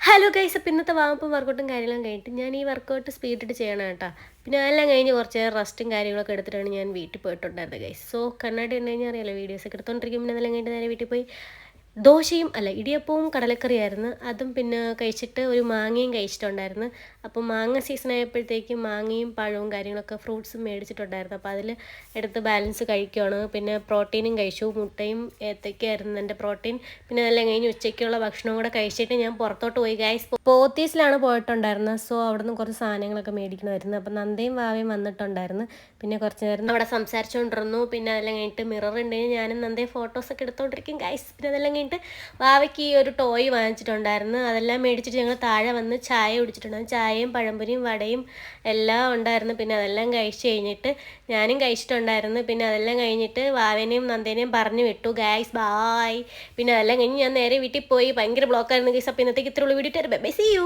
Hello guys, അപ്പോൾ ഇന്നത്തെ വാമപ്പും വർക്കൗട്ടും കാര്യങ്ങളും കഴിഞ്ഞിട്ട് ഞാൻ ഈ വർക്കൗട്ട് സ്പീഡിട്ട് ചെയ്യണം കേട്ടോ. പിന്നെ അതെല്ലാം കഴിഞ്ഞ് കുറച്ച് നേരം റെസ്റ്റും കാര്യങ്ങളൊക്കെ എടുത്തിട്ടാണ് ഞാൻ വീട്ടിൽ പോയിട്ടുണ്ടായിരുന്നത് ഗൈസ്. സോ കണ്ണാടി ഉണ്ടെങ്കിൽ കഴിഞ്ഞാൽ അറിയാലോ, വീഡിയോസൊക്കെ എടുത്തുകൊണ്ടിരിക്കും. പിന്നെ അതെല്ലാം കഴിഞ്ഞിട്ട് നേരെ വീട്ടിൽ പോയി ദോശയും അല്ല ഇടിയപ്പവും കടലക്കറിയായിരുന്നു. അതും പിന്നെ കഴിച്ചിട്ട് ഒരു മാങ്ങയും കഴിച്ചിട്ടുണ്ടായിരുന്നു. അപ്പോൾ മാങ്ങ സീസൺ ആയപ്പോഴത്തേക്കും മാങ്ങയും പഴവും കാര്യങ്ങളൊക്കെ ഫ്രൂട്ട്സും മേടിച്ചിട്ടുണ്ടായിരുന്നു. അപ്പോൾ അതിൽ എടുത്ത് ബാലൻസ് കഴിക്കുകയാണ്. പിന്നെ പ്രോട്ടീനും കഴിച്ചു, മുട്ടയും ഏത്തയ്ക്കായിരുന്നു എൻ്റെ പ്രോട്ടീൻ. പിന്നെ അതെല്ലാം കഴിഞ്ഞ് ഉച്ചയ്ക്കുള്ള ഭക്ഷണവും കൂടെ കഴിച്ചിട്ട് ഞാൻ പുറത്തോട്ട് പോയി ഗൈസ്. പോത്തീസിലാണ് പോയിട്ടുണ്ടായിരുന്നത്. സോ അവിടുന്ന് കുറച്ച് സാധനങ്ങളൊക്കെ മേടിക്കണമായിരുന്നു. അപ്പോൾ നന്ദയും വാവയും വന്നിട്ടുണ്ടായിരുന്നു. പിന്നെ കുറച്ച് നേരം അവിടെ സംസാരിച്ചുകൊണ്ടിരുന്നു. പിന്നെ അതെല്ലാം കഴിഞ്ഞിട്ട് മിറർ ഉണ്ടെങ്കിൽ ഞാനും നന്ദയും ഫോട്ടോസൊക്കെ എടുത്തുകൊണ്ടിരിക്കും ഗൈസ്. പിന്നെ അതെല്ലാം കഴിഞ്ഞിട്ട് വാവയ്ക്ക് ഈ ഒരു ടോയ് വാങ്ങിച്ചിട്ടുണ്ടായിരുന്നു. അതെല്ലാം മേടിച്ചിട്ട് ഞങ്ങൾ താഴെ വന്ന് ചായ കുടിച്ചിട്ടുണ്ടായിരുന്നു. ചായയും പഴംപൊരിയും വടയും എല്ലാം ഉണ്ടായിരുന്നു. പിന്നെ അതെല്ലാം കഴിച്ച് കഴിഞ്ഞിട്ട് ഞാനും കഴിച്ചിട്ടുണ്ടായിരുന്നു. പിന്നെ അതെല്ലാം കഴിഞ്ഞിട്ട് വാവേനെയും നന്ദേനെയും പറഞ്ഞു വിട്ടു ഗൈസ്, ബായ്. പിന്നെ അതെല്ലാം കഴിഞ്ഞ് ഞാൻ നേരെ വീട്ടിൽ പോയി. ഭയങ്കര ബ്ലോക്കായിരുന്നു ഗൈസ്. അപ്പോൾ ഇന്നത്തേക്ക് ഇത്രയുള്ള video. Bye bye, see U.